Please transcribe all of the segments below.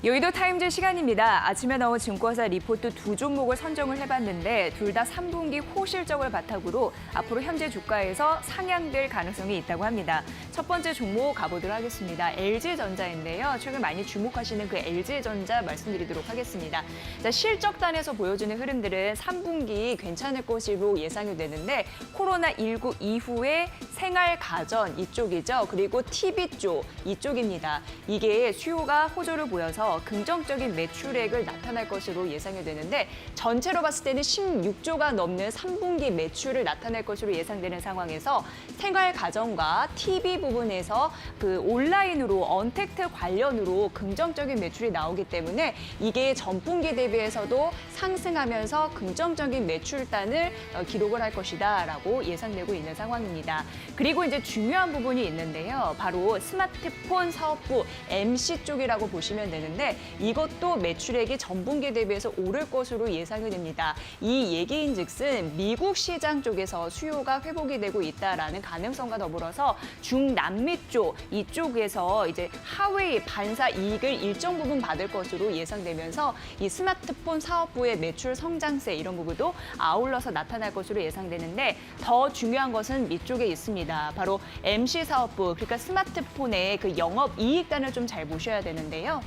여의도 타임즈 시간입니다. 아침에 나온 증권사 리포트 두 종목을 선정을 해봤는데 둘 다 3분기 호실적을 바탕으로 앞으로 현재 주가에서 상향될 가능성이 있다고 합니다. 첫 번째 종목 가보도록 하겠습니다. LG전자인데요. 최근 많이 주목하시는 그 LG전자 말씀드리도록 하겠습니다. 자, 실적단에서 보여주는 흐름들은 3분기 괜찮을 것으로 예상이 되는데 코로나19 이후에 생활 가전 이쪽이죠. 그리고 TV 쪽 이쪽입니다. 이게 수요가 호조를 보여서 긍정적인 매출액을 나타날 것으로 예상이 되는데 전체로 봤을 때는 16조가 넘는 3분기 매출을 나타낼 것으로 예상되는 상황에서 생활 가전과 TV 부분에서 그 온라인으로 언택트 관련으로 긍정적인 매출이 나오기 때문에 이게 전분기 대비해서도 상승하면서 긍정적인 매출단을 기록을 할 것이다라고 예상되고 있는 상황입니다. 그리고 이제 중요한 부분이 있는데요. 바로 스마트폰 사업부 MC 쪽이라고 보시면 되는데 이것도 매출액이 전분기 대비해서 오를 것으로 예상이 됩니다. 이 얘기인즉슨 미국 시장 쪽에서 수요가 회복이 되고 있다라는 가능성과 더불어서 중남미 쪽 이쪽에서 이제 하웨이 반사 이익을 일정 부분 받을 것으로 예상되면서 이 스마트폰 사업부의 매출 성장세 이런 부분도 아울러서 나타날 것으로 예상되는데 더 중요한 것은 밑쪽에 있습니다. 바로 MC 사업부, 그러니까 스마트폰의 그 영업 이익단을 좀 잘 보셔야 되는데요.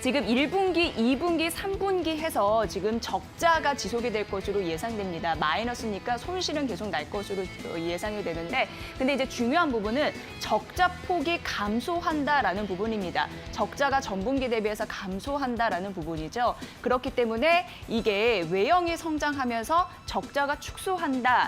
지금 1분기, 2분기, 3분기 해서 지금 적자가 지속이 될 것으로 예상됩니다. 마이너스니까 손실은 계속 날 것으로 예상이 되는데 근데 이제 중요한 부분은 적자 폭이 감소한다라는 부분입니다. 적자가 전분기 대비해서 감소한다라는 부분이죠. 그렇기 때문에 이게 외형이 성장하면서 적자가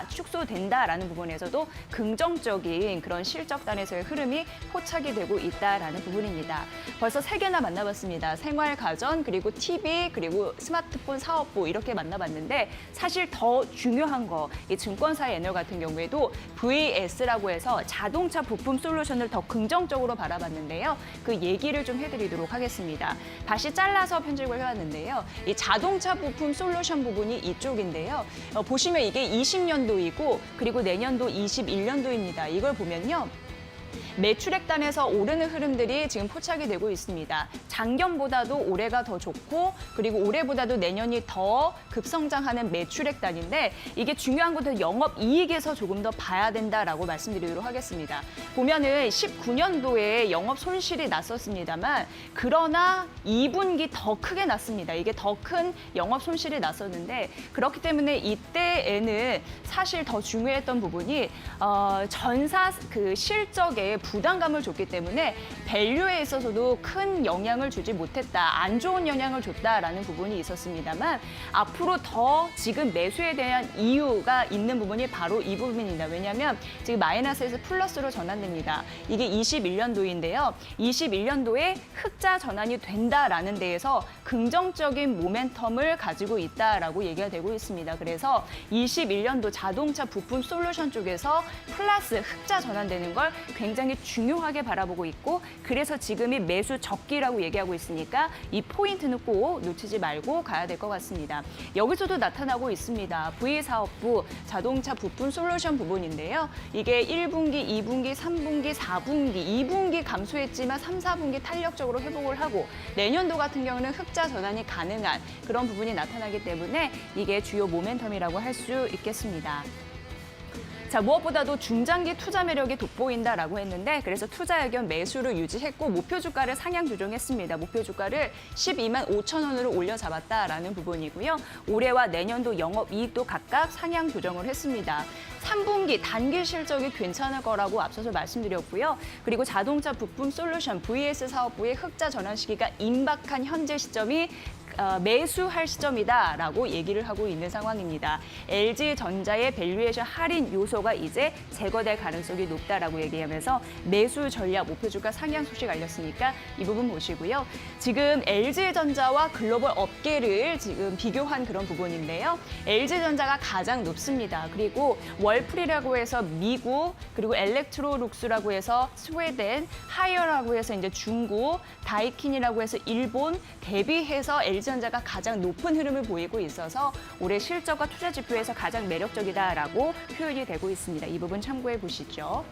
축소된다라는 부분에서도 긍정적인 그런 실적단에서의 흐름이 포착이 되고 있다라는 부분입니다. 벌써 3개나 만나봤습니다. 생활 가전, 그리고 TV, 그리고 스마트폰 사업부 이렇게 만나봤는데 사실 더 중요한 거, 이 증권사의 애널 같은 경우에도 VS라고 해서 자동차 부품 솔루션을 더 긍정적으로 바라봤는데요. 그 얘기를 좀 해드리도록 하겠습니다. 다시 잘라서 편집을 해왔는데요. 이 자동차 부품 솔루션 부분이 이쪽인데요. 보시면 이게 20년도이고 그리고 내년도 21년도입니다. 이걸 보면요. 매출액단에서 오르는 흐름들이 지금 포착이 되고 있습니다. 작년보다도 올해가 더 좋고 그리고 올해보다도 내년이 더 급성장하는 매출액단인데 이게 중요한 것은 영업이익에서 조금 더 봐야 된다라고 말씀드리도록 하겠습니다. 보면은 19년도에 영업 손실이 났었습니다만 그러나 2분기 더 크게 났습니다. 이게 더 큰 영업 손실이 났었는데 그렇기 때문에 이때에는 사실 더 중요했던 부분이 전사 그 실적에 부담감을 줬기 때문에 밸류에 있어서도 큰 영향을 주지 못했다. 안 좋은 영향을 줬다라는 부분이 있었습니다만 앞으로 더 지금 매수에 대한 이유가 있는 부분이 바로 이 부분입니다. 왜냐하면 지금 마이너스에서 플러스로 전환됩니다. 이게 21년도인데요. 21년도에 흑자 전환이 된다라는 데에서 긍정적인 모멘텀을 가지고 있다라고 얘기가 되고 있습니다. 그래서 21년도 자동차 부품 솔루션 쪽에서 플러스 흑자 전환되는 걸 굉장히 중요하게 바라보고 있고 그래서 지금이 매수 적기라고 얘기하고 있으니까 이 포인트는 꼭 놓치지 말고 가야 될 것 같습니다. 여기서도 나타나고 있습니다. V사업부 자동차 부품 솔루션 부분인데요. 이게 1분기, 2분기, 3분기, 4분기, 2분기 감소했지만 3, 4분기 탄력적으로 회복을 하고 내년도 같은 경우는 흑자 전환이 가능한 그런 부분이 나타나기 때문에 이게 주요 모멘텀이라고 할 수 있겠습니다. 자, 무엇보다도 중장기 투자 매력이 돋보인다라고 했는데 그래서 투자 의견 매수를 유지했고 목표 주가를 상향 조정했습니다. 목표 주가를 12만 5천 원으로 올려 잡았다라는 부분이고요. 올해와 내년도 영업이익도 각각 상향 조정을 했습니다. 3분기 단기 실적이 괜찮을 거라고 앞서서 말씀드렸고요. 그리고 자동차 부품 솔루션 VS 사업부의 흑자 전환 시기가 임박한 현재 시점이 매수할 시점이다라고 얘기를 하고 있는 상황입니다. LG전자의 밸류에이션 할인 요소가 이제 제거될 가능성이 높다라고 얘기하면서 매수 전략 목표 주가 상향 소식 알렸으니까 이 부분 보시고요. 지금 LG전자와 글로벌 업계를 지금 비교한 그런 부분인데요. LG전자가 가장 높습니다. 그리고 월풀이라고 해서 미국, 그리고 엘렉트로룩스라고 해서 스웨덴, 하이어라고 해서 이제 중국, 다이킨이라고 해서 일본 대비해서 LG전자가 가장 높은 흐름을 보이고 있어서 올해 실적과 투자 지표에서 가장 매력적이다라고 표현이 되고 있습니다. 이 부분 참고해 보시죠.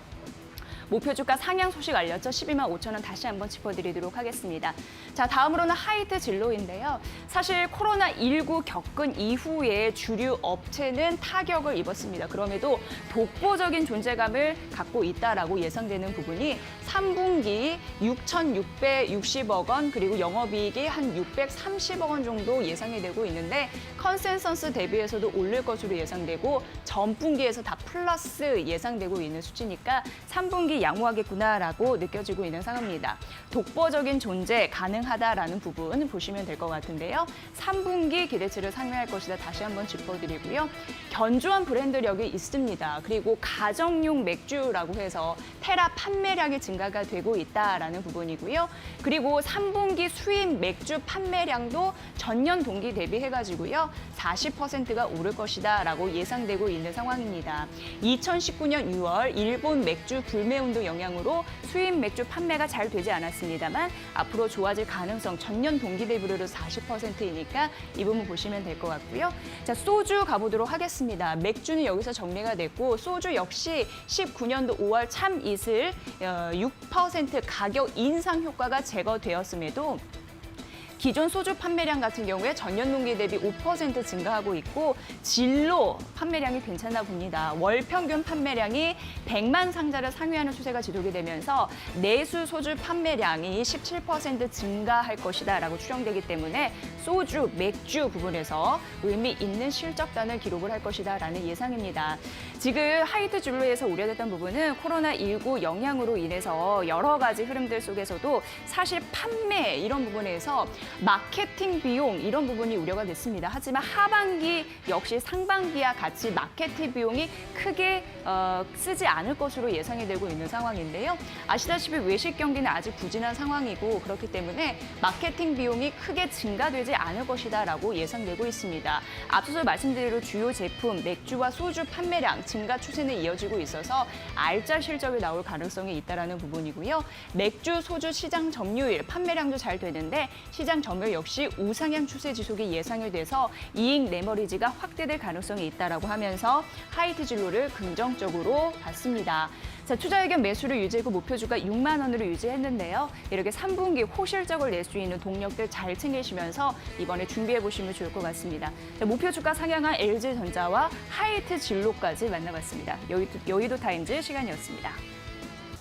목표 주가 상향 소식 알렸죠. 12만 5천 원 다시 한번 짚어드리도록 하겠습니다. 자, 다음으로는 하이트 진로인데요. 사실 코로나19 겪은 이후에 주류 업체는 타격을 입었습니다. 그럼에도 독보적인 존재감을 갖고 있다라고 예상되는 부분이 3분기 6,660억 원 그리고 영업이익이 한 630억 원 정도 예상이 되고 있는데 컨센서스 대비해서도 오를 것으로 예상되고 전분기에서 다 플러스 예상되고 있는 수치니까 3분기 양호하겠구나라고 느껴지고 있는 상황입니다. 독보적인 존재 가능하다라는 부분 보시면 될 것 같은데요. 3분기 기대치를 상회할 것이다 다시 한번 짚어드리고요. 견조한 브랜드력이 있습니다. 그리고 가정용 맥주라고 해서 테라 판매량이 증가가 되고 있다라는 부분이고요. 그리고 3분기 수입 맥주 판매량도 전년 동기 대비해가지고요. 40%가 오를 것이다라고 예상되고 있는 상황입니다. 2019년 6월 일본 맥주 불매운동 영향으로 수입 맥주 판매가 잘 되지 않았습니다만 앞으로 좋아질 가능성 전년 동기 대비로 40%이니까 이 부분 보시면 될 것 같고요. 자, 소주 가보도록 하겠습니다. 맥주는 여기서 정리가 됐고 소주 역시 19년도 5월 참이슬 6% 가격 인상 효과가 제거되었음에도 기존 소주 판매량 같은 경우에 전년 동기 대비 5% 증가하고 있고 진로 판매량이 괜찮아 봅니다. 월 평균 판매량이 100만 상자를 상회하는 추세가 지속이 되면서 내수 소주 판매량이 17% 증가할 것이다라고 추정되기 때문에 소주, 맥주 부분에서 의미 있는 실적단을 기록을 할 것이다라는 예상입니다. 지금 하이트 진로에서 우려됐던 부분은 코로나19 영향으로 인해서 여러 가지 흐름들 속에서도 사실 판매 이런 부분에서 마케팅 비용 이런 부분이 우려가 됐습니다. 하지만 하반기 역시 상반기와 같이 마케팅 비용이 크게 쓰지 않을 것으로 예상이 되고 있는 상황인데요. 아시다시피 외식 경기는 아직 부진한 상황이고 그렇기 때문에 마케팅 비용이 크게 증가되지 않을 것이다라고 예상되고 있습니다. 앞서서 말씀드린 대로 주요 제품 맥주와 소주 판매량 증가 추세는 이어지고 있어서 알짜 실적이 나올 가능성이 있다라는 부분이고요. 맥주, 소주 시장 점유율 판매량도 잘 되는데 시장 점유율 역시 우상향 추세 지속이 예상이 돼서 이익 레버리지가 확대될 가능성이 있다라고 하면서 하이트 진로를 긍정적으로 봤습니다. 자, 투자 의견 매수를 유지하고 목표주가 6만 원으로 유지했는데요. 이렇게 3분기 호실적을 낼 수 있는 동력들 잘 챙기시면서 이번에 준비해 보시면 좋을 것 같습니다. 자, 목표주가 상향한 LG전자와 하이트 진로까지 만나봤습니다. 여의도 타임즈 시간이었습니다.